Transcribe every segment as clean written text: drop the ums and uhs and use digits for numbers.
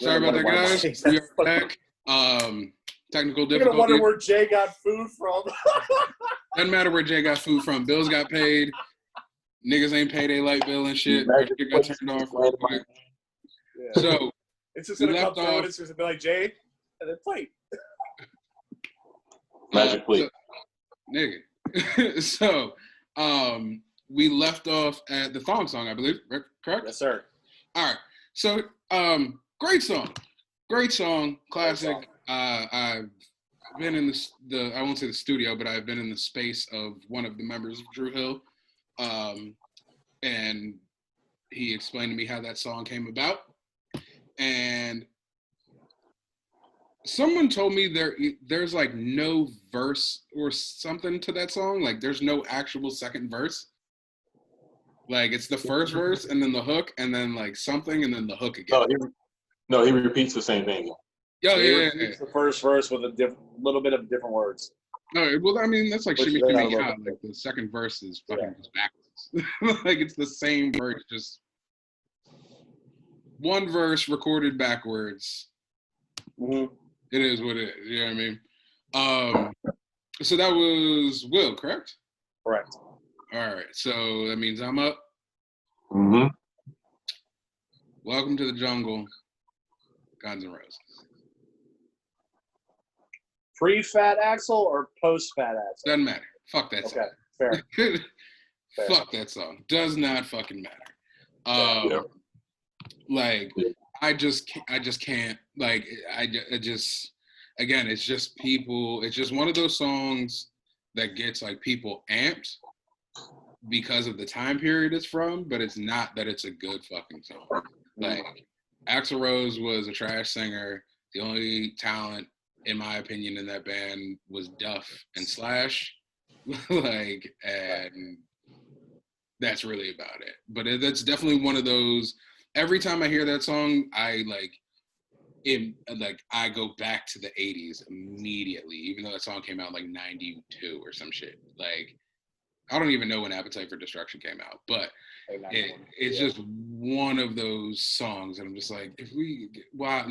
Sorry about that, guys. We are back. Technical You're gonna wonder difficulty. where Jay got food from. Doesn't matter where Jay got food from. Bills got paid. Niggas ain't paid their light bill and shit. Our shit got turned off real quick. Yeah. So it's just gonna come through and it's just gonna be like Jay and then plate. Magic plate. Nigga. So we left off at the thong song, I believe. Correct? Yes, sir. All right. So great song. Great song. Classic. I've been in the I won't say the studio, but I've been in the space of one of the members of Drew Hill. And he explained to me how that song came about. And someone told me there's like no verse or something to that song. Like there's no actual second verse. Like it's the first verse and then the hook and then like something and then the hook again. No, he repeats the same thing. Yeah. The first verse with a little bit of different words. No, well, I mean that's like Shimmy Shimmy Ya. Like the second verse is fucking just backwards. Like it's the same verse, just one verse recorded backwards. Mm-hmm. It is what it is. You know what I mean? So that was Will, correct? Correct. All right. So that means I'm up. Mm-hmm. Welcome to the jungle, Guns N' Roses. Pre-Fat Axel or post-Fat Axel? Doesn't matter. Fuck that song. Okay, fair. Fuck that song. Does not fucking matter. Like I just can't. Like I just again, it's just people. It's just one of those songs that gets like people amped because of the time period it's from, but it's not that it's a good fucking song. Like Axl Rose was a trash singer. The only talent, in my opinion, in that band was Duff and Slash. Like, and that's really about it. But that's definitely one of those. Every time I hear that song, I I go back to the 80s immediately, even though that song came out like 92 or some shit. Like, I don't even know when Appetite for Destruction came out, but it's just one of those songs. And I'm just like, why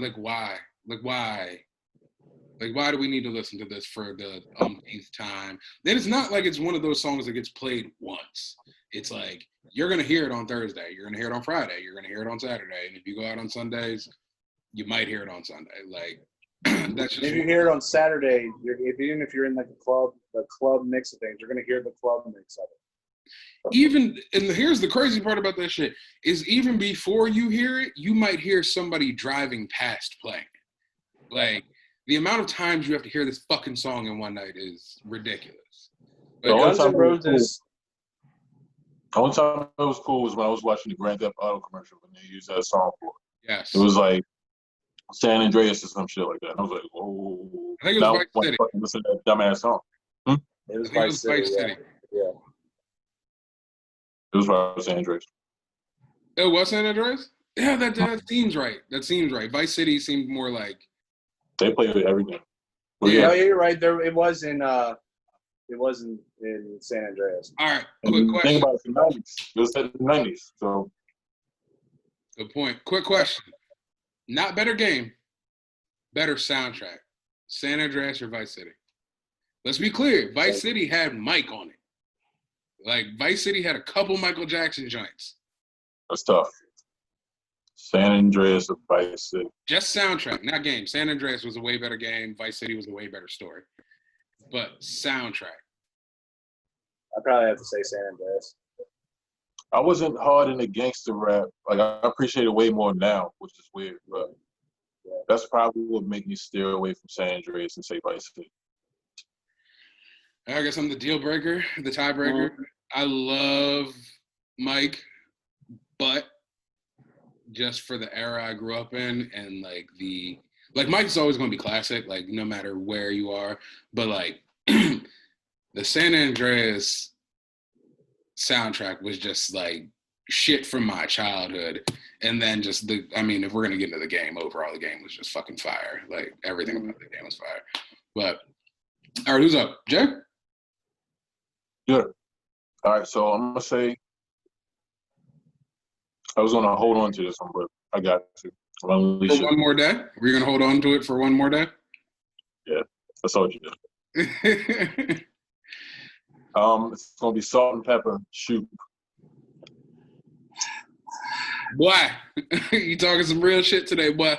do we need to listen to this for the umpteenth time? Then it's not like it's one of those songs that gets played once. It's like, you're going to hear it on Thursday. You're going to hear it on Friday. You're going to hear it on Saturday. And if you go out on Sundays, you might hear it on Sunday. Like, that's just. If you hear it on Saturday, even if you're in like the club mix of things, you're going to hear the club mix of it. And here's the crazy part about that shit, is even before you hear it, you might hear somebody driving past playing it. Like, the amount of times you have to hear this fucking song in one night is ridiculous. But Guns N' Roses. The only time it was cool was when I was watching the Grand Theft Auto commercial when they used that song for it. Yes. It was like San Andreas or some shit like that. And I was like, whoa. I think it was Vice City. Listen to that dumbass song. It was Vice City. Yeah. It was San Andreas. It was San Andreas? Yeah, that seems right. That seems right. Vice City seemed more like. They played everything. Well, yeah, you're right. It was in San Andreas. All right, quick question. Think about it, the 90s. It was in the 90s. So. Good point. Quick question. Not better game, better soundtrack. San Andreas or Vice City? Let's be clear. Vice City had Mike on it. Like, Vice City had a couple Michael Jackson joints. That's tough. San Andreas or Vice City? Just soundtrack, not game. San Andreas was a way better game. Vice City was a way better story. But soundtrack. I'd probably have to say San Andreas. I wasn't hard in the gangster rap. Like, I appreciate it way more now, which is weird. But that's probably what made me steer away from San Andreas and say Vice City. I guess I'm the deal breaker, the tiebreaker. I love Mike, but just for the era I grew up in and like Mike's always going to be classic, like no matter where you are. But like the San Andreas soundtrack was just like shit from my childhood. And then just if we're going to get into the game, overall, the game was just fucking fire. Like everything about the game was fire. But all right, who's up? Jay? Yeah. All right, so I'm going to say, I was going to hold on to this one, but I got to. For one more day? We're gonna hold on to it for one more day? Yeah, that's all you do. It's gonna be salt and pepper shoot. Boy, you talking some real shit today, boy.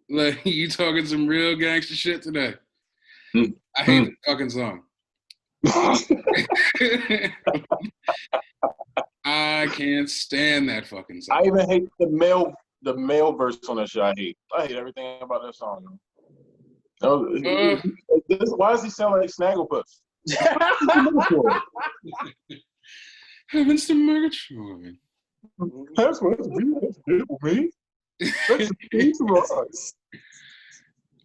Like, you talking some real gangster shit today. I hate the fucking song. I can't stand that fucking song. I even hate the male verse on that shit. I hate everything about that song. Why does he sound like Snagglepuss? Having some murgatroyd. That's what's good for me. That's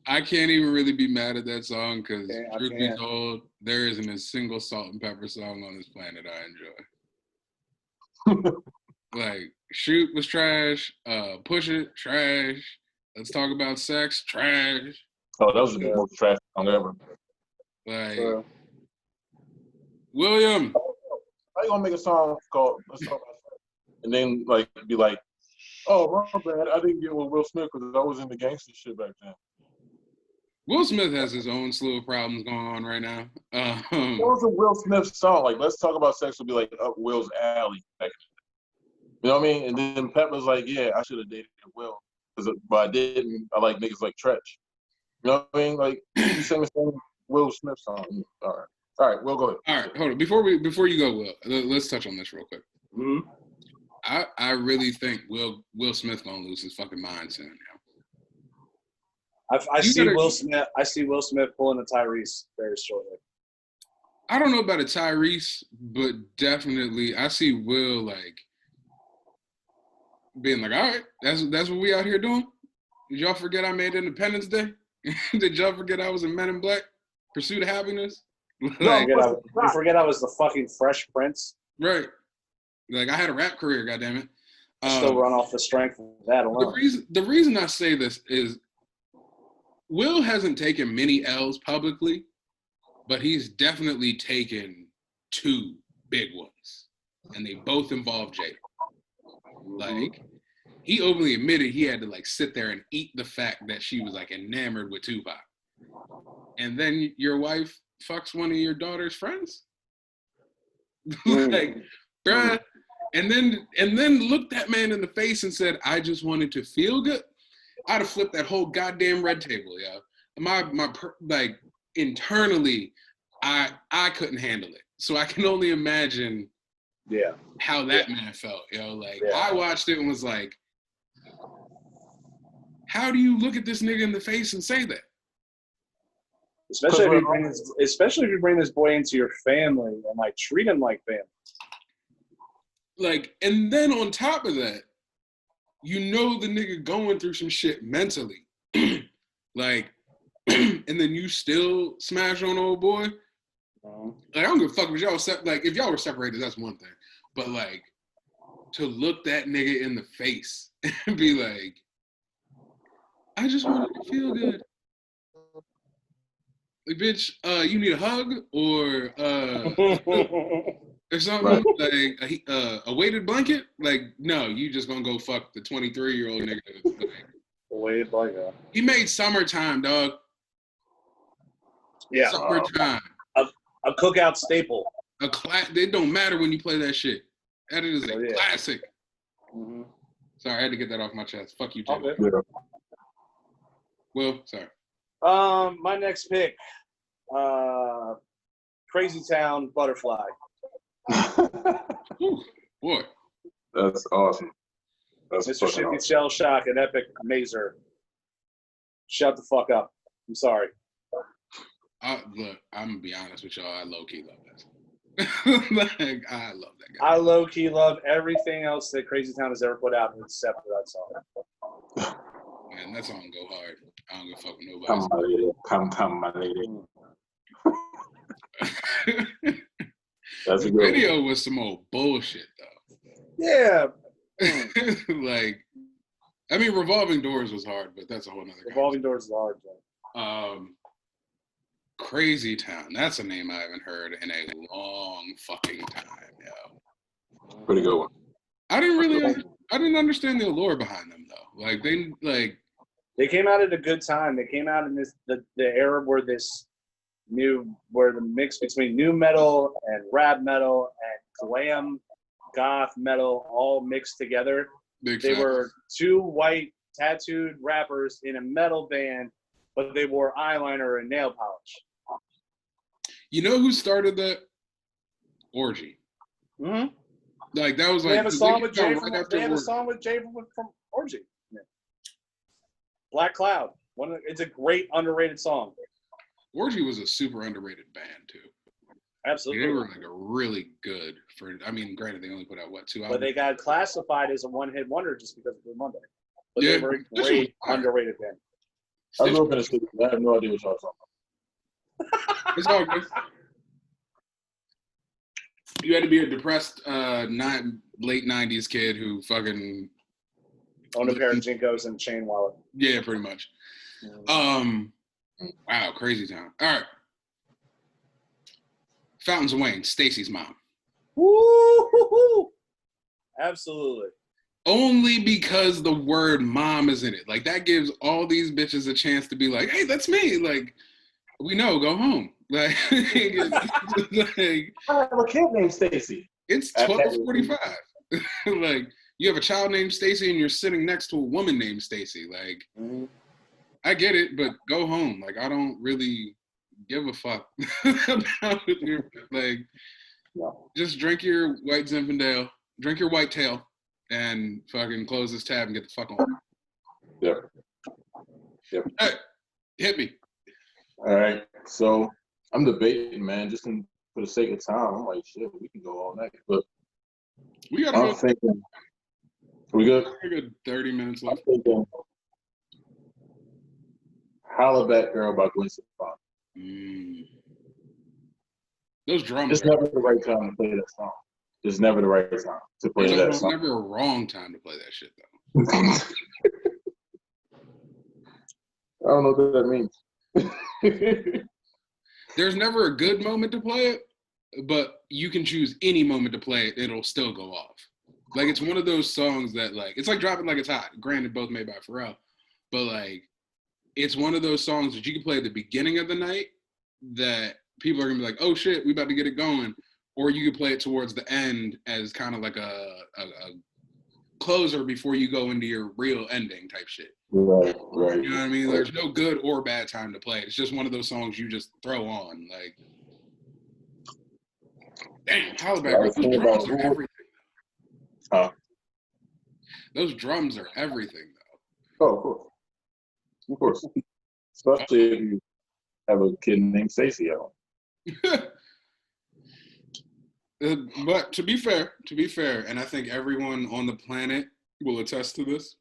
I can't even really be mad at that song because, truth be told, there isn't a single salt and pepper song on this planet I enjoy. Like, Shoot was trash. Push It, trash. Let's Talk About Sex, trash. Oh, that was the most trash song ever. Like, William. How you gonna make a song called Let's Talk About Sex? And then, like, be like, oh, my bad, I didn't get with Will Smith because I was in the gangster shit back then. Will Smith has his own slew of problems going on right now. That was a Will Smith song. Like, Let's Talk About Sex would be like up Will's alley back in the day. You know what I mean? And then Pep was like, yeah, I should have dated Will. But I didn't. I like niggas like Tretch. You know what I mean? Like, you sing the same Will Smith song. All right, Will, go ahead. All right, hold on. Before you go, Will, let's touch on this real quick. Mm-hmm. I really think Will Smith gonna lose his fucking mind soon now. I see Will Smith pulling a Tyrese very shortly. I don't know about a Tyrese, but definitely I see Will like being like, all right, that's what we out here doing. Did y'all forget I made Independence Day? Did y'all forget I was in Men in Black? Pursuit of Happiness? Like, you forget I was the fucking Fresh Prince? Right. Like, I had a rap career, goddammit. Still run off the strength of that alone. The reason I say this is Will hasn't taken many L's publicly, but he's definitely taken 2 big ones. And they both involve Jada. Like, he openly admitted he had to, like, sit there and eat the fact that she was, like, enamored with Tupac. And then your wife fucks one of your daughter's friends? Like, bruh. And then looked that man in the face and said, I just wanted to feel good. I'd have flipped that whole goddamn red table, yo. Like, internally, I couldn't handle it. So I can only imagine how that man felt, yo. Like, I watched it and was like, how do you look at this nigga in the face and say that? Especially if you bring this boy into your family and, like, treat him like family. Like, and then on top of that, you know the nigga going through some shit mentally. Like, and then you still smash on old boy. Like, I don't give a fuck if y'all like, if y'all were separated, that's one thing. But, like, to look that nigga in the face and be like, I just wanted to feel good. Like, bitch, you need a hug or something, right. Like a weighted blanket? Like, no, you just gonna go fuck the 23-year-old nigga. Like, a weighted blanket. He made Summertime, dog. Yeah. Summertime. A cookout staple. It don't matter when you play that shit. That is a classic. Mm-hmm. Sorry, I had to get that off my chest. Fuck you, Taylor. Okay. Will, sorry. My next pick, Crazy Town Butterfly. Ooh, boy. That's awesome. That's Mr. Shippy Shell Shock, an epic mazer. Shut the fuck up. I'm sorry. Look, I'm gonna be honest with y'all. I low-key love that. Like, I love that guy. I low-key love everything else that Crazy Town has ever put out except for that song. Man, that song go hard. I don't give a fuck with nobody. Come, my lady. That's the video was some old bullshit, though. Yeah. Like, I mean, Revolving Doors was hard, but that's a whole nother. Revolving Doors is hard, though. Crazy Town. That's a name I haven't heard in a long fucking time, yo. Pretty good one. I didn't I didn't understand the allure behind them though. Like they came out at a good time. They came out in the era where where the mix between new metal and rap metal and glam goth metal all mixed together. They were two white tattooed rappers in a metal band, but they wore eyeliner and nail polish. You know who started that? Orgy. Mm-hmm. Like that was like they have a song with Jay from Orgy. Yeah. Black Cloud. It's a great underrated song. Orgy was a super underrated band too. Absolutely. They were like a really good granted they only put out 2 albums. But they got classified as a one-hit wonder just because of Blue Monday. But they were a great underrated band. I grew up in a city. I have no idea what y'all talking about. It's all good. You had to be a depressed late 90s kid who fucking owned a pair of Jinkos and chain wallet. Yeah, pretty much. Wow, crazy time. All right. Fountains of Wayne, Stacy's mom. Woo! Absolutely. Only because the word mom is in it. Like, that gives all these bitches a chance to be like, hey, that's me. Like, we know, go home. Like, I have a kid named Stacy. It's 12:45. Like, you have a child named Stacy and you're sitting next to a woman named Stacy. Like, I get it, but go home. Like, I don't really give a fuck about your, like, just drink your white Zinfandel, drink your white tail, and fucking close this tab and get the fuck on. Yep. Hey, hit me. All right. So I'm debating, man, just for the sake of time. I'm like, shit, we can go all night. But we got I'm thinking, we good? We got 30 minutes left. I'm thinking, Holla Back Girl by Gwen Stefani. Those drums. It's never the right time to play that song. It's never the right time to play that song. It's never a wrong time to play that shit, though. I don't know what that means. There's never a good moment to play it, but you can choose any moment to play it. It'll still go off. Like, it's one of those songs that, like, it's like Drop It Like It's Hot. Granted, both made by Pharrell. But, like, it's one of those songs that you can play at the beginning of the night that people are going to be like, oh, shit, we about to get it going. Or you can play it towards the end as kind of like a closer before you go into your real ending type shit. Right. You know what I mean? There's no good or bad time to play it. It's just one of those songs you just throw on. Like, damn, Holla Back Girl, those drums are everything. Huh? Those drums are everything, though. Oh, of course. Especially if you have a kid named Stacey at home. But to be fair, and I think everyone on the planet will attest to this,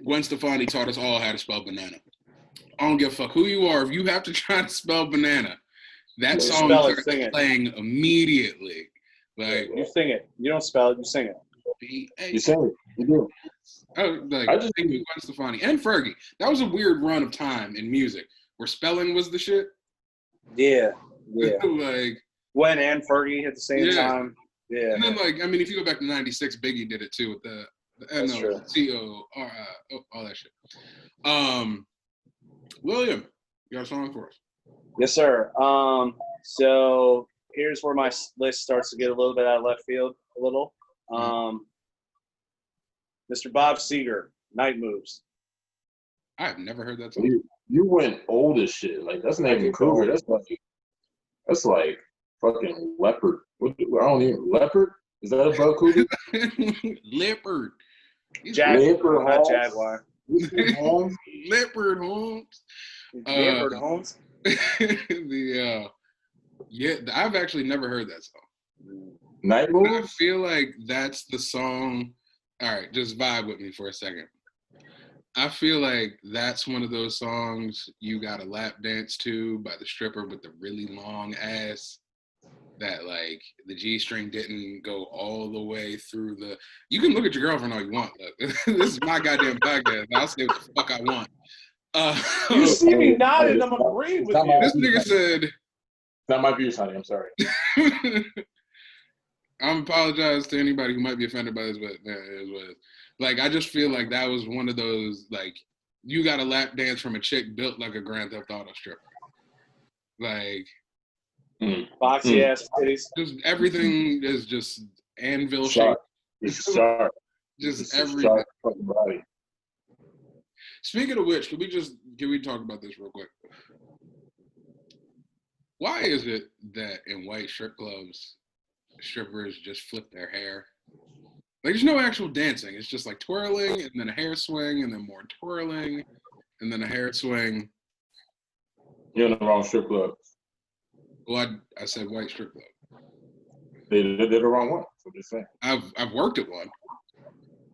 Gwen Stefani taught us all how to spell banana. I don't give a fuck who you are. If you have to try to spell banana, that song starts playing immediately. Like, you sing it. You don't spell it. You sing it. You sing it. You do. I just think Gwen Stefani and Fergie. That was a weird run of time in music where spelling was the shit. Yeah. Like, Gwen and Fergie at the same time. Yeah. And then, like, I mean, if you go back to '96, Biggie did it too with the C-O-R-I, all that shit. William, you got a song for us? Yes, sir. So here's where my list starts to get a little bit out of left field. Mr. Bob Seger, Night Moves. I have never heard that song. You went old as shit. Like, that's not even Cougar. That's like fucking Leopard. Leopard? Is that above Cougar? Leopard. Leopard, not Jaguar. Leopard Holmes. Leopard Holmes. I've actually never heard that song. Night Moves? I feel like that's the song. All right, just vibe with me for a second. I feel like that's one of those songs you got to lap dance to by the stripper with the really long ass that, like, the G-string didn't go all the way through the... You can look at your girlfriend all you want. Look, this is my goddamn podcast. I'll say what the fuck I want. You see me nodding, I'm agreeing with you. This nigga said... That might be your honey, I'm sorry. I'm apologize to anybody who might be offended by this, but it is what it is. Like, I just feel like that was one of those, like, you got a lap dance from a chick built like a Grand Theft Auto stripper. Like, boxy ass titties. Just everything is just anvil Sharp. shape. It's sharp. Just It's everything. sharp fucking body. Speaking of which, can we talk about this real quick? Why is it that in white strip clubs, strippers just flip their hair? Like, there's no actual dancing. It's just like twirling and then a hair swing and then more twirling and then a hair swing. You're in the wrong strip club. Well, I said white strip club. They did the wrong one. That's what they're saying. I've worked at one.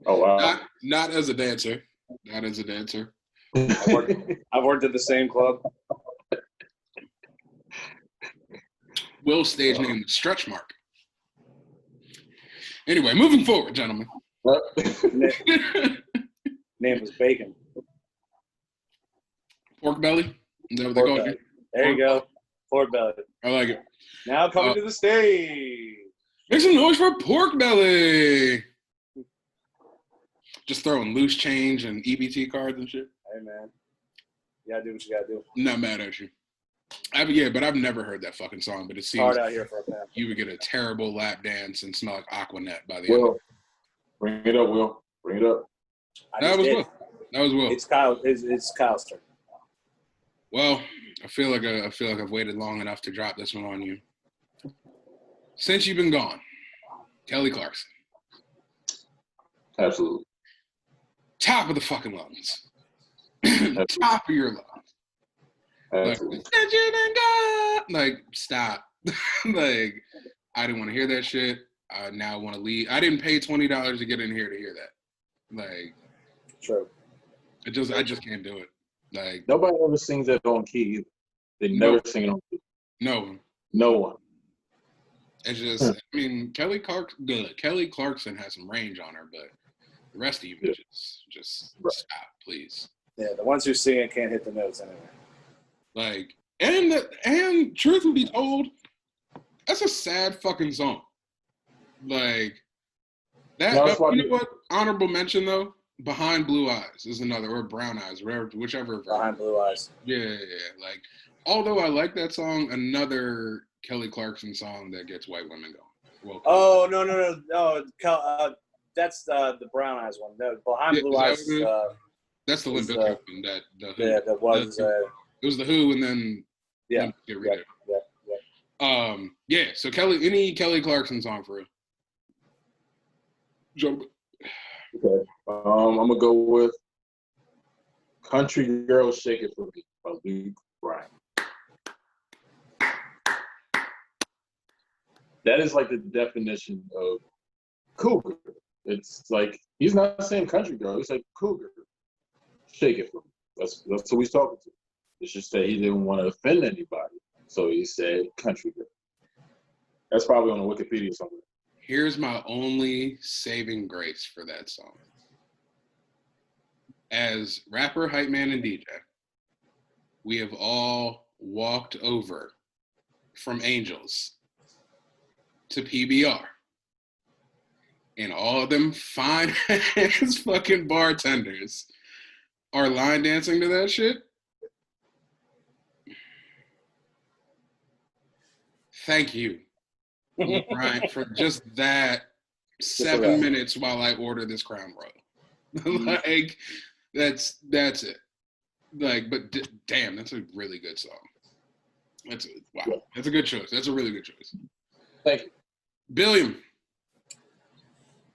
Oh, wow. Not as a dancer. Not as a dancer. I've worked at the same club. Will's stage name was Stretch Mark. Anyway, moving forward, gentlemen. Name was Bacon. Pork belly? Is that what they call it? There you go. Pork belly. I like it. Now coming to the stage. Make some noise for Pork belly. Just throwing loose change and EBT cards and shit. Hey, man. You gotta do what you gotta do. I'm not mad at you. But I've never heard that fucking song. But it seems hard out here for a man. You would get a terrible lap dance and smell like Aquanet by the Will, end. bring it up, Will. Bring it up. That was Will. It's Kyle. It's Kyle's turn. Well, I feel like I've waited long enough to drop this one on you. Since you've been gone, Kelly Clarkson. Absolutely. Top of the fucking lungs. Top of your lungs. Absolutely. Like, stop. Like, I didn't want to hear that shit. I now want to leave. I didn't pay $20 to get in here to hear that. Like, true. I just can't do it. Like, nobody ever sings that on key either. They never sing it on key. No one. No one. It's just, I mean, Kelly Clarkson has some range on her, but the rest of you just stop, please. Yeah, the ones who sing it can't hit the notes anyway. Like, and truth be told, that's a sad fucking song. Like, that, you know what? Honorable mention, though, Behind Blue Eyes is another, or Brown Eyes, whichever. Behind Blue Eyes. Yeah. Like, although I like that song, another Kelly Clarkson song that gets white women going. Welcome. Oh, no. That's the Brown Eyes one. No, Behind Blue Eyes. That's the Limp Bizkit one. That was. It was the Who, and then yeah. Get rid of it. Yeah. So any Kelly Clarkson song for you? Okay. I'm gonna go with "Country Girl Shake It For Me" by Luke Bryan. That is like the definition of cougar. It's like he's not saying country girl. He's like cougar. Shake it for me. That's who he's talking to. It's just that he didn't want to offend anybody, so he said country girl. That's probably on the Wikipedia somewhere. Here's my only saving grace for that song. As rapper, hype man, and DJ, we have all walked over from Angels to PBR. And all of them fine ass fucking bartenders are line dancing to that shit. Thank you, Brian, for just that 7 minutes while I order this Crown Royal. Like, that's it. Like, but damn, that's a really good song. That's a good choice. That's a really good choice. Thank you. Billiam.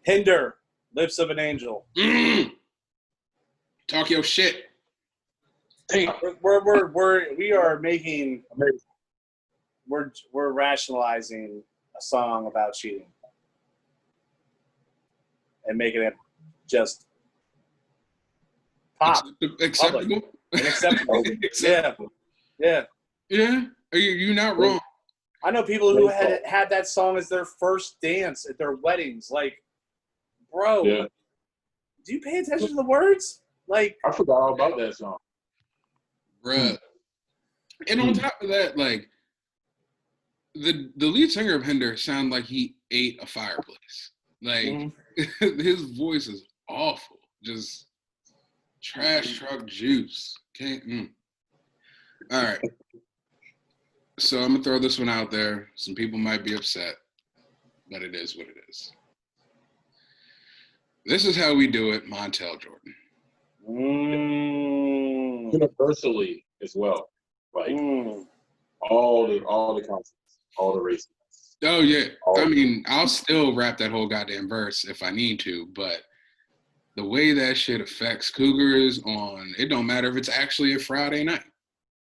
Hinder, Lips of an Angel. Talk your shit. We're rationalizing a song about cheating and making it just pop. Acceptable. Acceptable. Yeah. Are you not wrong? I know people who had that song as their first dance at their weddings. Like, bro, do you pay attention to the words? Like, I forgot all about that song. Bruh. And on top of that, like, the lead singer of Hinder sounded like he ate a fireplace. Like his voice is awful. Just trash truck juice. Can't. All right. So I'm gonna throw this one out there. Some people might be upset, but it is what it is. This is how we do it, Montel Jordan. Universally as well. Like all the concepts, all the races. Oh yeah. I mean, I'll still rap that whole goddamn verse if I need to, but the way that shit affects Cougars on it don't matter if it's actually a Friday night.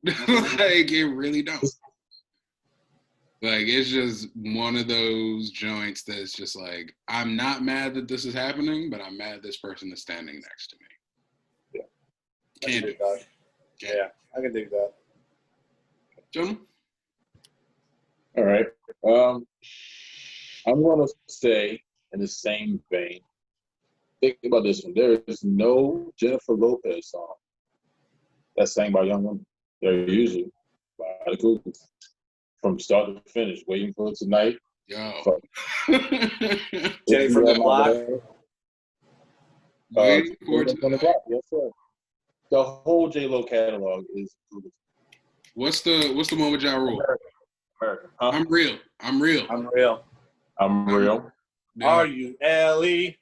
Like it really don't. Like it's just one of those joints that's just like, I'm not mad that this is happening, but I'm mad this person is standing next to me. Yeah. Can't do that. Yeah, I can do that. Gentlemen? All right. I'm going to say in the same vein, think about this one. There is no Jennifer Lopez song that's sang by young women. They're usually by the Cougars. From start to finish, Waiting for Tonight. Yo. Jenny from the Block. Waiting for Tonight. Yes, sir. The whole J-Lo catalog is Cougars. What's the one with Ja Rule? American. Huh? I'm real. R-U-L-E.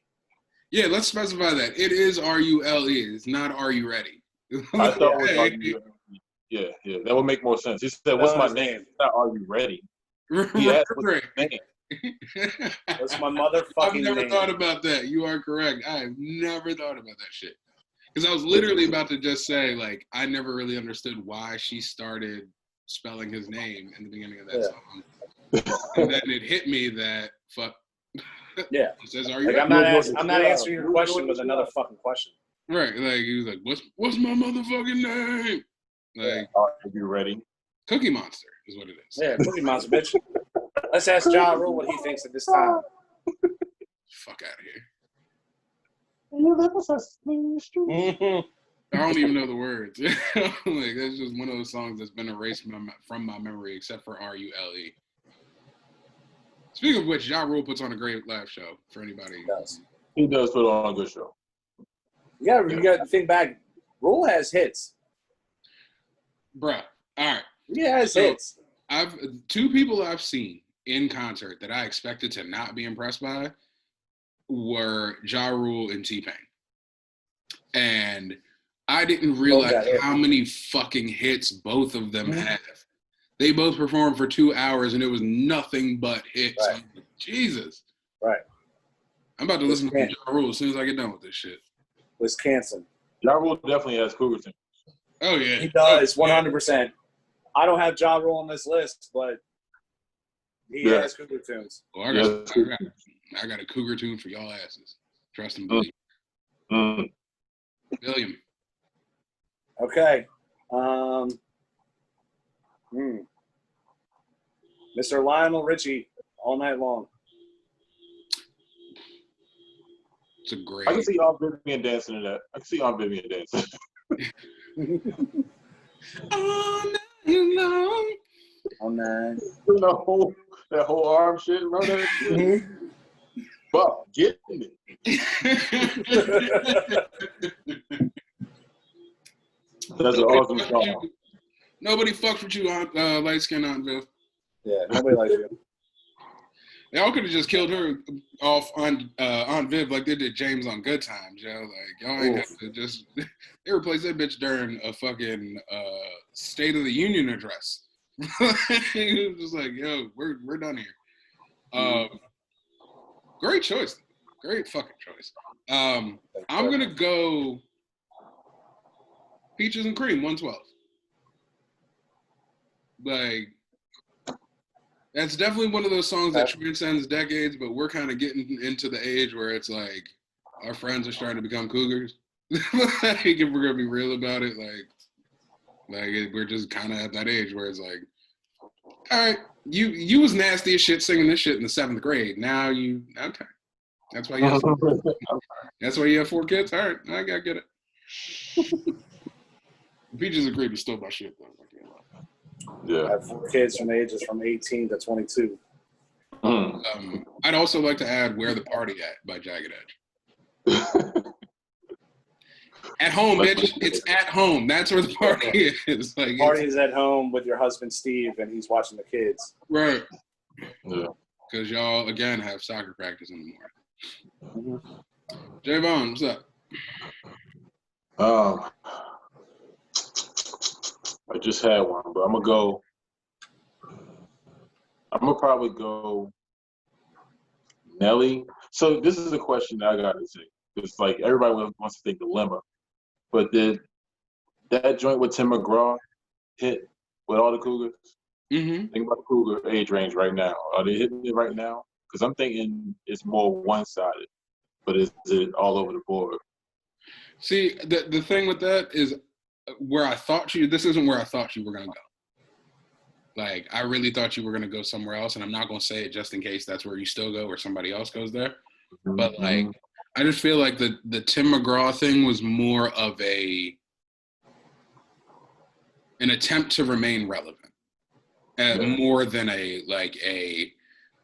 Yeah, let's specify that. It is R-U-L-E. It's not Are You Ready? I thought it was R-U-L-E. Yeah, that would make more sense. He said, "What's my name?" It's not Are You Ready? He asked, "What's my name?" What's my motherfucking name? I've never thought about that. You are correct. I have never thought about that shit. Because I was literally about to just say, like, I never really understood why she started spelling his name in the beginning of that song. And then it hit me that, fuck. Yeah. It says, Are you like, ready? I'm not answering your question with another fucking question. Right. Like, he was like, what's my motherfucking name? Like, Are you ready? Cookie Monster is what it is. Yeah, Cookie Monster, bitch. Let's ask Ja Rule what he thinks at this time. Fuck out of here. I don't even know the words. Like that's just one of those songs that's been erased from my memory, except for R-U-L-E. Speaking of which, Ja Rule puts on a great live show for anybody. He does put on a good show. You got to think back. Rule has hits. Bruh. All right. He has hits. Two people I've seen in concert that I expected to not be impressed by were Ja Rule and T-Pain. And I didn't realize how many fucking hits both of them have. They both performed for 2 hours and it was nothing but hits. Right. Like, Jesus. Right. I'm about to listen to Ja Rule as soon as I get done with this shit. Wisconsin. Ja Rule definitely has Cougar tunes. Oh, yeah. He does, 100%. I don't have Ja Rule on this list, but he has Cougar tunes. Well, I got a Cougar tune for y'all asses. Trust and believe. William. Okay. Mr. Lionel Richie, All Night Long. It's a great. I can see Aunt Vivian dancing to that. I can see Aunt Vivian dancing. All night long. All night. That whole arm shit, remember that shit? Fuck, get me. That's an awesome song. Nobody fucks with you, light skin Aunt Viv. Yeah, nobody likes you. Y'all could have just killed her off on Aunt Viv like they did James on Good Times, yo. Like y'all ain't have to just they replaced that bitch during a fucking State of the Union address. It was just like, yo, we're done here. Great choice. Great fucking choice. I'm gonna go Peaches and Cream, 112. Like, that's definitely one of those songs that transcends decades, but we're kind of getting into the age where it's like our friends are starting to become Cougars. Like, if we're gonna be real about it, like we're just kind of at that age where it's like, all right, you was nasty as shit singing this shit in the 7th grade. Now okay. That's why you have 4 kids. That's why you have 4 kids. All right, I get it. Peaches and Cream is still my shit though. Yeah. I have 4 kids from the ages from 18 to 22. I'd also like to add "Where the Party At" by Jagged Edge. At home, bitch. It's at home. That's where the party is. Like, party is at home with your husband Steve, and he's watching the kids. Right. Yeah. Because y'all again have soccer practice in the morning. Javon, what's up? I just had one, but I'm gonna probably go Nelly. So this is a question that I gotta say. It's like everybody wants to think Dilemma, but did that joint with Tim McGraw hit with all the Cougars? Mm-hmm. Think about the Cougar age range right now. Are they hitting it right now? Because I'm thinking it's more one-sided, but is it all over the board? See, the thing with that is where I thought this isn't where I thought you were going to go. Like, I really thought you were going to go somewhere else, and I'm not going to say it just in case that's where you still go or somebody else goes there. Mm-hmm. But, like, I just feel like the Tim McGraw thing was more of an attempt to remain relevant. More than a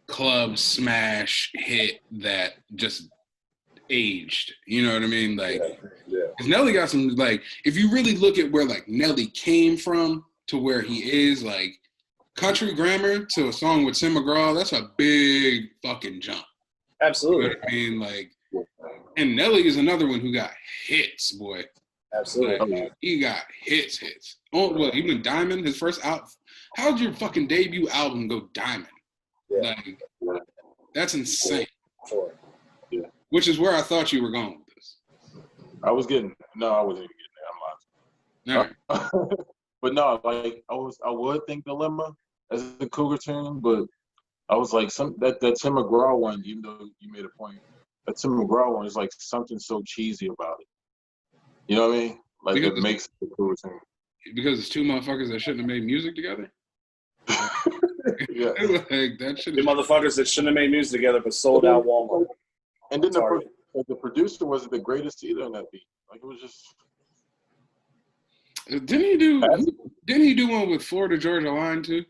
club smash hit that just aged. You know what I mean? Like, because Nelly got some, like, if you really look at where, like, Nelly came from to where he is, like, Country Grammar to a song with Tim McGraw, that's a big fucking jump. Absolutely. You know what I mean? Like, and Nelly is another one who got hits, boy. Absolutely. Like, he got hits. Oh, well, even Diamond, his first album. How'd your fucking debut album go diamond? Yeah. Like, that's insane. Sure. Yeah. Which is where I thought you were going with this. I wasn't even getting there. I'm lying. Right. But no, like I would think Dilemma as a Cougar tune, but I was like that Tim McGraw one, even though you made a point, that Tim McGraw one is like something so cheesy about it. You know what I mean? Like because it makes the Cougar tune. Because it's two motherfuckers that shouldn't have made music together. Yeah. Like, that shit. Two motherfuckers that shouldn't have made music together but sold out Walmart. And then the producer wasn't the greatest either in that beat. Like it was just. Didn't he do one with Florida Georgia Line too?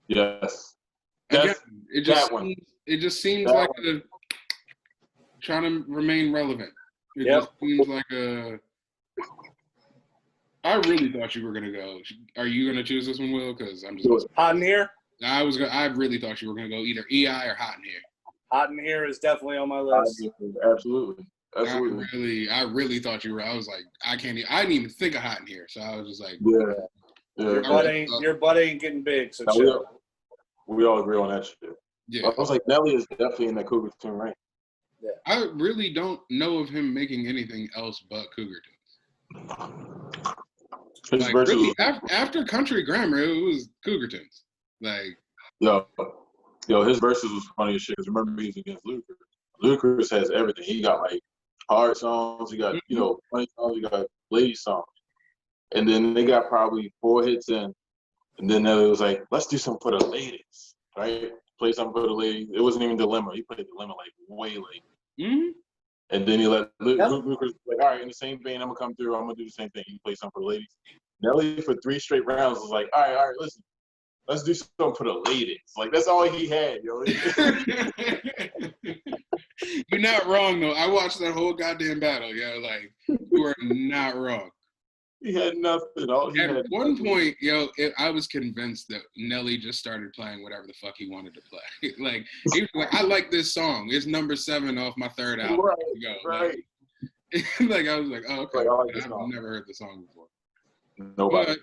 Yes. Again, it just seems like trying to remain relevant. It just seems like I really thought you were gonna go. Are you gonna choose this one, Will? Because I'm just Hot in Here. I really thought you were gonna go either EI or Hot in Here. Hot in Here is definitely on my list. Absolutely. I really thought you were. I was like, I didn't even think of Hot in Here. So I was just like, Your butt ain't getting big. So we all agree on that shit. Yeah. I was like, Nelly is definitely in that Cougar tune, right? Yeah. I really don't know of him making anything else but Cougar tunes. Like, really, after Country Grammar, it was Cougar tunes. Like, yo, his verses was funny as shit. Cause remember, he's against Ludacris. Ludacris has everything. He got like hard songs. He got funny songs. He got lady songs. And then they got probably 4 hits in. And then it was like, let's do something for the ladies, right? Play something for the ladies. It wasn't even Dilemma. He played Dilemma like way late. Mm-hmm. And then he let Ludacris like, all right, in the same vein, I'm gonna come through. I'm gonna do the same thing. He play something for the ladies. Nelly for 3 straight rounds was like, all right, listen, let's do something for the ladies. Like that's all he had, yo. You're not wrong though. I watched that whole goddamn battle, yo. Like, you are not wrong. He had nothing. At one point, yo, I was convinced that Nelly just started playing whatever the fuck he wanted to play. Like, he was like, I like this song. It's number 7 off my 3rd album. Right. Like, I was like, oh, okay. Like, I've never heard the song before. Nobody.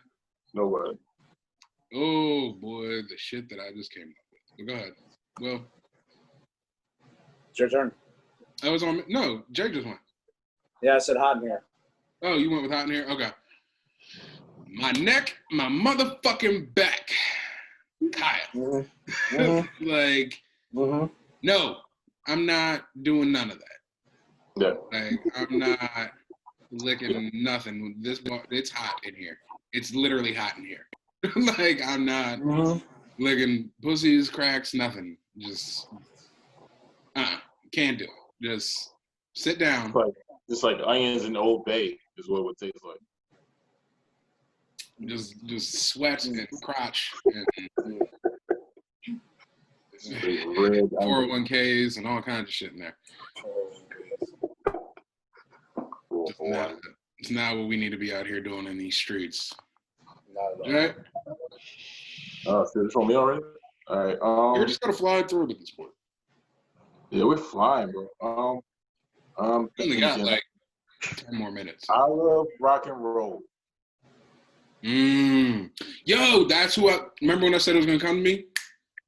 Oh, boy, the shit that I just came up with. But go ahead. Well. It's your turn. I was on. No, Jake just went. Yeah, I said Hot in Here. Oh, you went with Hot in Here? Okay. My neck, my motherfucking back. Kyle. Mm-hmm. No, I'm not doing none of that. Yeah. Like, I'm not licking nothing. It's hot in here. It's literally hot in here. Like, I'm not licking pussies, cracks, nothing. Just, can't do it. Just sit down. Just like onions in Old Bay is what it would taste like. just sweat and crotch and 401ks and all kinds of shit in there. It's not what we need to be out here doing in these streets. Not at all. Right? Oh, shit, it's on me already? All right. You're just gotta fly through at this point. Yeah, we're flying, bro. We only got like 10 more minutes. I love rock and roll. Yo, that's who remember when I said it was gonna come to me?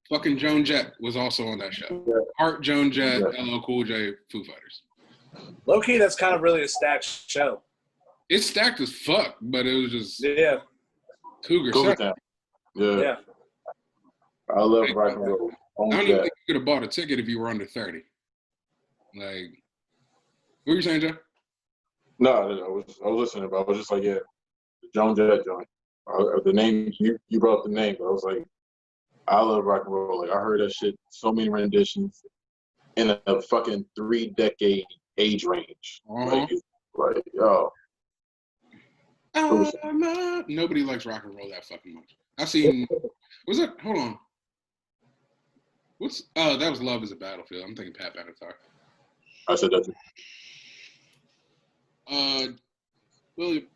Fucking Joan Jett was also on that show. Yeah. Art, Joan Jett, LL Cool J, Foo Fighters. Low key, that's kind of really a stacked show. It's stacked as fuck, but it was just Cougar Cougar. Town. Yeah. I love rock and roll. I don't even think you could have bought a ticket if you were under 30. Like, what were you saying, Joe? No, I was listening, but I was just like, yeah, the Joan Jett joint. The name you brought up the name, but I was like, I love rock and roll. Like I heard that shit so many renditions in a fucking 3-decade age range. Like yo. Nobody likes rock and roll that fucking much. I've seen. Was that? Hold on. That was Love Is a Battlefield. I'm thinking Pat Benatar. I said that too. William.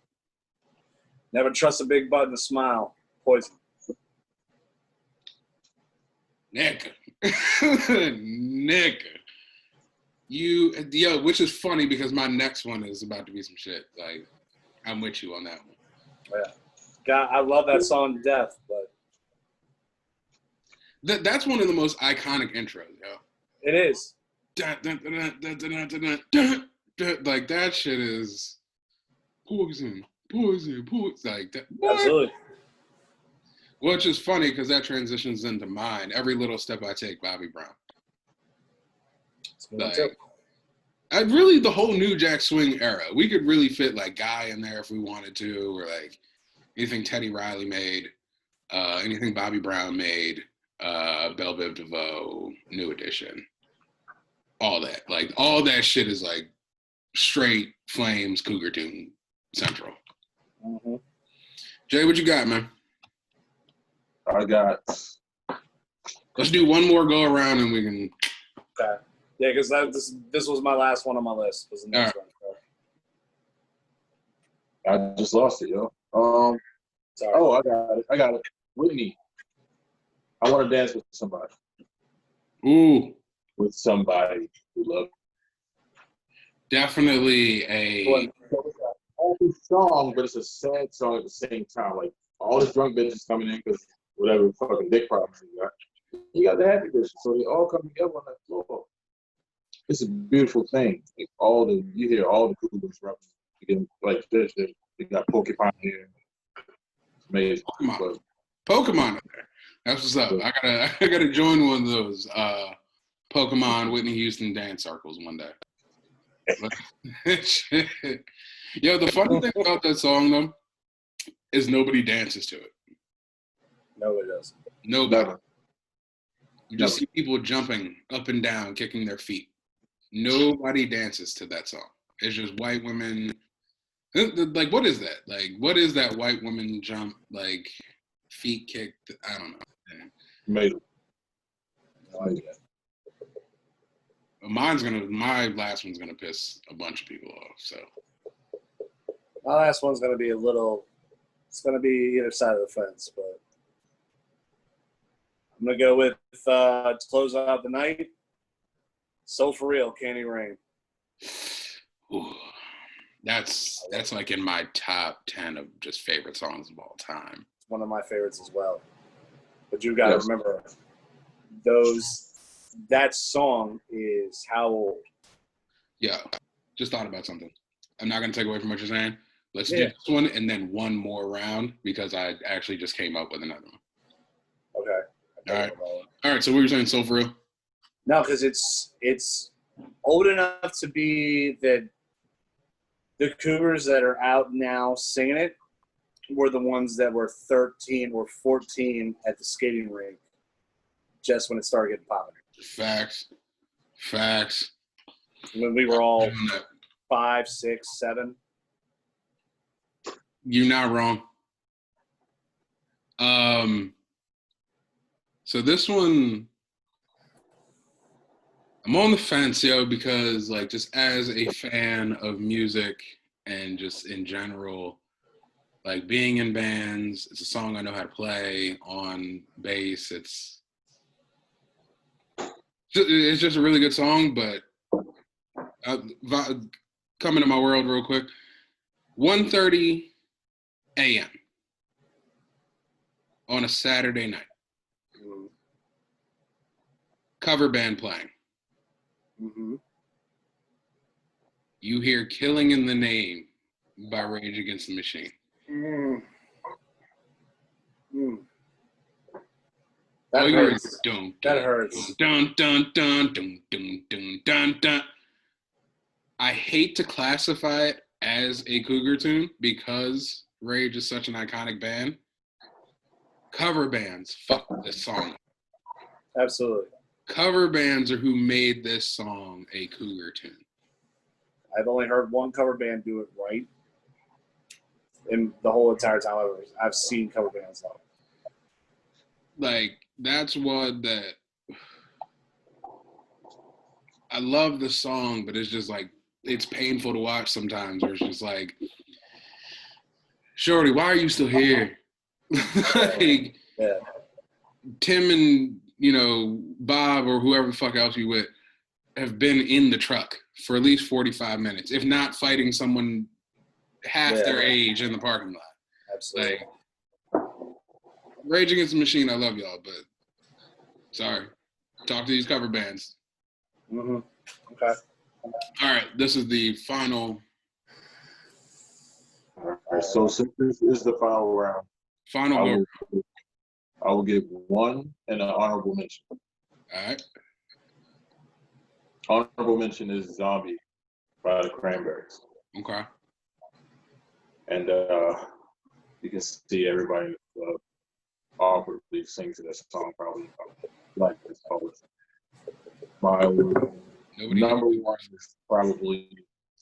Never trust a big button to smile. Poison. Nigga. Which is funny because my next one is about to be some shit. Like, I'm with you on that one. Yeah. God, I love that song to death, but that's one of the most iconic intros, yo. It is. Like that shit is poison. Like that. What? Absolutely. Which is funny because that transitions into mine. Every Little Step I Take, Bobby Brown. Like, the whole New Jack Swing era. We could really fit like Guy in there if we wanted to, or like anything Teddy Riley made, anything Bobby Brown made, Belle Biv DeVoe, New Edition, all that. Like all that shit is like straight Flames Cougar Tune Central. Mm-hmm. Jay, what you got, man? I got. Let's do one more go around and we can. Okay. Yeah, because this was my last one on my list. Was the next one. I just lost it, yo. Sorry. Oh, I got it. Whitney. I want to dance with somebody. Ooh. With somebody who loves. Definitely a song, but it's a sad song at the same time. Like all the drunk bitches coming in because whatever fucking dick problems you got. You got the happy bitches, so they all come together on that floor. It's a beautiful thing. Like you hear all the Cougars rapping like this. They got Porcupine here. It's amazing. Pokemon in there. That's what's up. I gotta join one of those Pokemon Whitney Houston dance circles one day. Yo, the funny thing about that song though is nobody dances to it. Nobody does. Nobody. You just see people jumping up and down, kicking their feet. Nobody dances to that song. It's just white women. Like, what is that? Like, what is that white woman jump? Like, feet kick? I don't know. Amazing. My last one's gonna piss a bunch of people off. So my last one's gonna be it's gonna be either side of the fence, but I'm gonna go with to close out the night. So For Real, Candy Rain. Ooh, that's like in my top 10 of just favorite songs of all time. It's one of my favorites as well. But you gotta remember that song is how old? Yeah. Just thought about something. I'm not gonna take away from what you're saying. Let's do this one and then one more round because I actually just came up with another one. Okay. All right. So what you're saying, So For Real? No, because it's old enough to be that the Cougars that are out now singing it were the ones that were 13 or 14 at the skating rink just when it started getting popular. Facts. When we were all 5, 6, 7. You're not wrong. So this one, I'm on the fence, yo, because like just as a fan of music and just in general, like being in bands, it's a song I know how to play on bass. It's just a really good song, but coming to my world real quick. 1:30 a.m. on a Saturday night. Cover band playing. Mm-hmm. You hear "Killing in the Name" by Rage Against the Machine. Mm. Mm. That hurts. Dun, That dun, hurts. Dun dun dun dun dun dun dun dun. I hate to classify it as a Cougar tune because Rage is such an iconic band. Cover bands fuck this song. Absolutely. Cover bands are who made this song a Cougar tune. I've only heard one cover band do it right in the whole entire time I've seen cover bands though. Like, that's one that I love the song, but it's just like, it's painful to watch sometimes, where it's just like, Shorty, why are you still here? Like, yeah. Tim and, Bob or whoever the fuck else you with have been in the truck for at least 45 minutes, if not fighting someone half their age in the parking lot. Absolutely. Like, Rage Against the Machine, I love y'all, but sorry. Talk to these cover bands. Mm-hmm. Okay. All right, this is the final. All right, so since this is the final round, I will give one and an honorable mention. All right. Honorable mention is "Zombie" by the Cranberries. Okay. And you can see everybody in the club awkwardly sing to this song, probably like this poet. My number one is probably,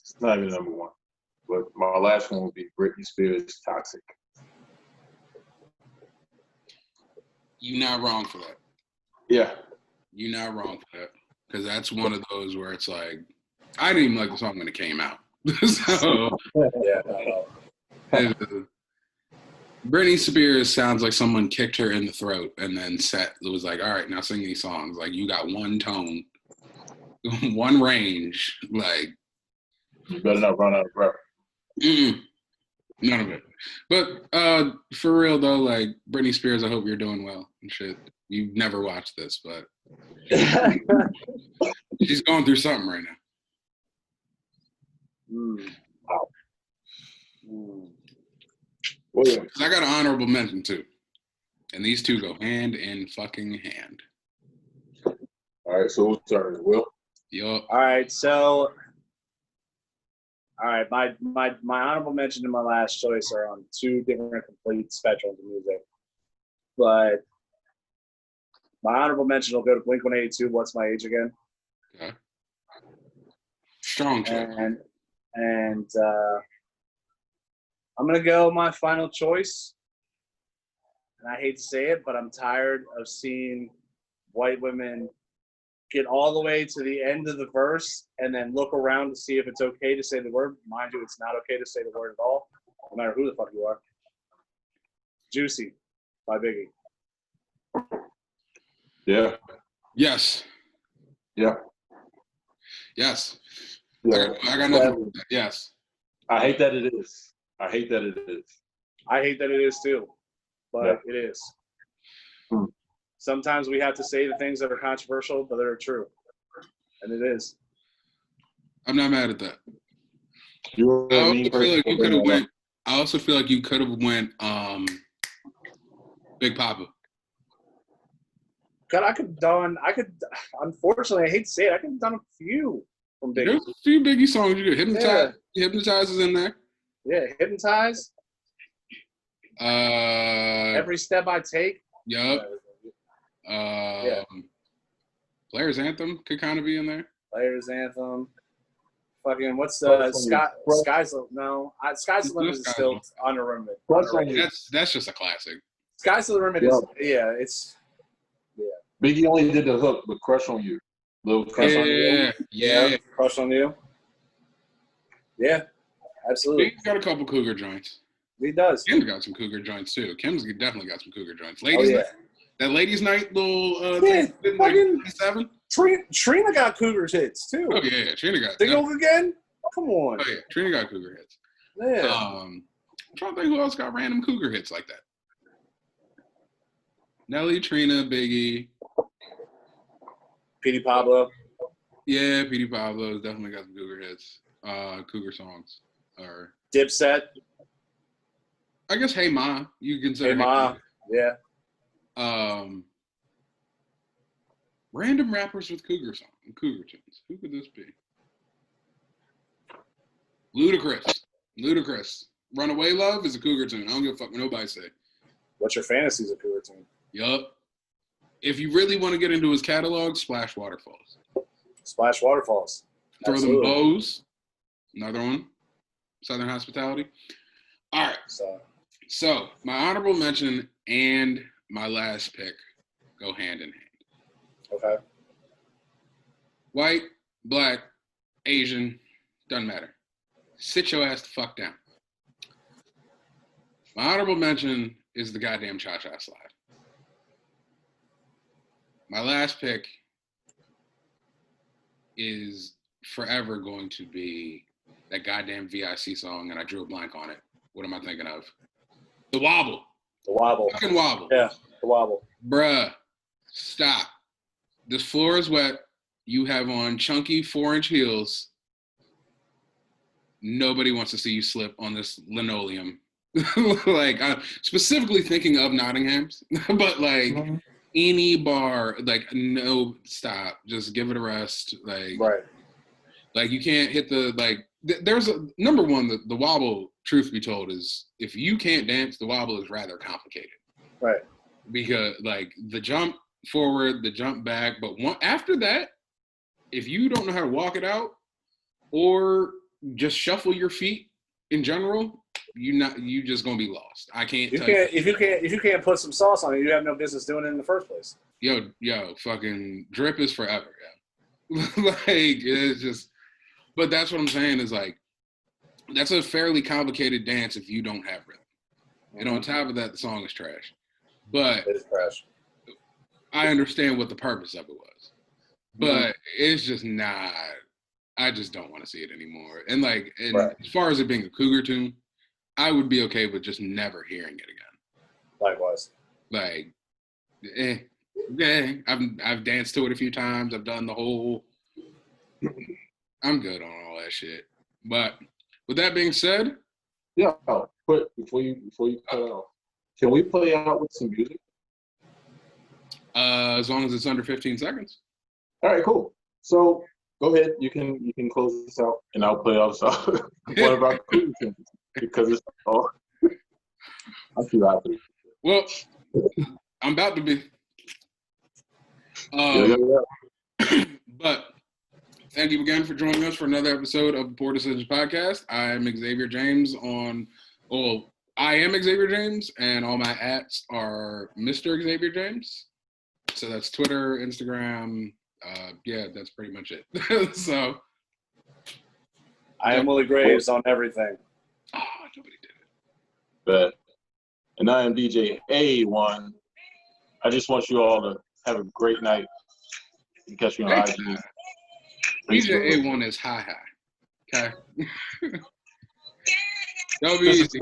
it's not even number one, but my last one would be Britney Spears' "Toxic." You're not wrong for that. Yeah. You're not wrong for that. Because that's one of those where it's like, I didn't even like the song when it came out. So, Britney Spears sounds like someone kicked her in the throat and then it was like, all right, now sing these songs. Like, you got one tone, one range. Like, you better not run out of breath. None of it. But for real though, like, Britney Spears, I hope you're doing well and shit. You've never watched this, but she's going through something right now. Well, yeah. I got an honorable mention too, and these two go hand in fucking hand. All right, so who's turn? Will? Yup. All right, so my honorable mention and my last choice are on two different complete spectrums of music, but my honorable mention will go to Blink-182. What's My Age Again? Okay. Strong choice. And I'm gonna go my final choice. And I hate to say it, but I'm tired of seeing white women get all the way to the end of the verse and then look around to see if it's okay to say the word. Mind you, it's not okay to say the word at all, no matter who the fuck you are. Juicy by Biggie. Yeah. Yes. Yeah. Yes. Yeah. I got nothing. Yes. I hate that it is. I hate that it is. I hate that it is too, but it is. Sometimes we have to say the things that are controversial, but that are true. And it is. I'm not mad at that. I also feel like you could have went Big Papa. God, unfortunately, I hate to say it, I could have done a few from Biggie. There's a few Biggie songs you could. Hypnotize is in there. Yeah, Hypnotize. Every Step I Take. Yep. Players Anthem could kind of be in there. Players Anthem. Fucking what's Sky's no? Sky's the Limit is still unremembered. That's just a classic. Sky's to the Limit is Biggie only did the hook, but Crush on You. Little Crush on You. Yeah. Crush on You. Yeah, absolutely. Big's got a couple Cougar joints. He does. Kim's got some Cougar joints too. Kim's definitely got some Cougar joints. Ladies night. That ladies night little thing, like 27. Trina got Cougar hits too. Oh yeah, Trina got. Single again? Come on. Oh yeah, Trina got Cougar hits. Yeah. I'm trying to think who else got random Cougar hits like that. Nelly, Trina, Biggie. Petey Pablo. Yeah, Petey Pablo's definitely got some Cougar hits. Cougar songs. Or Dipset. I guess Hey Ma. You can say Hey Ma. Yeah. Random rappers with Cougar tunes. Who could this be? Ludacris. Runaway Love is a Cougar tune. I don't give a fuck what nobody say. What's Your Fantasy's a Cougar tune. Yup. If you really want to get into his catalog, Splash Waterfalls. Splash Waterfalls. Throw Them Bows. Another one. Southern Hospitality. All right. So my honorable mention and my last pick go hand in hand. Okay. White, black, Asian, doesn't matter. Sit your ass the fuck down. My honorable mention is the goddamn Cha-Cha Slide. My last pick is forever going to be that goddamn VIC song, and I drew a blank on it. What am I thinking of? The Wobble. The Wobble. Fucking Wobble. Yeah, The Wobble. Bruh, stop. This floor is wet. You have on chunky 4-inch heels. Nobody wants to see you slip on this linoleum. Like, I'm specifically thinking of Nottingham's, but like any bar, like, no, stop. Just give it a rest. Like, right. Like, you can't hit the, like, there's a, number one, the wobble, truth be told, is if you can't dance, the wobble is rather complicated. Right. Because, like, the jump forward, the jump back, but after that, if you don't know how to walk it out or just shuffle your feet in general, you just gonna be lost. I can't tell you. If you can't put some sauce on it, you have no business doing it in the first place. Yo, fucking drip is forever, yeah. Like, it's just, but that's what I'm saying is, like, that's a fairly complicated dance if you don't have rhythm. And on top of that, the song is trash. But it is trash. I understand what the purpose of it was. But it's just not, I just don't want to see it anymore. And like, as far as it being a Cougar tune, I would be okay with just never hearing it again. Likewise. Like, I've danced to it a few times. I've done the whole, I'm good on all that shit. But with that being said. Yeah, but before you cut off, can we play out with some music? As long as it's under 15 seconds. All right, cool. So go ahead. You can close this out, and I'll play out one of our Cougar tunes because it's all. I feel happy. Well, I'm about to be. But thank you again for joining us for another episode of the Poor Decisions Podcast. I'm Xavier James I am Xavier James, and all my ats are Mr. Xavier James. So that's Twitter, Instagram. Yeah, that's pretty much it. So. I am Willie Graves on everything. Oh, nobody did it. But, and I am DJ A1. I just want you all to have a great night. You catch me on IG. DJ A1 is high. Okay. Don't be easy.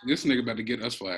This nigga about to get us flagged.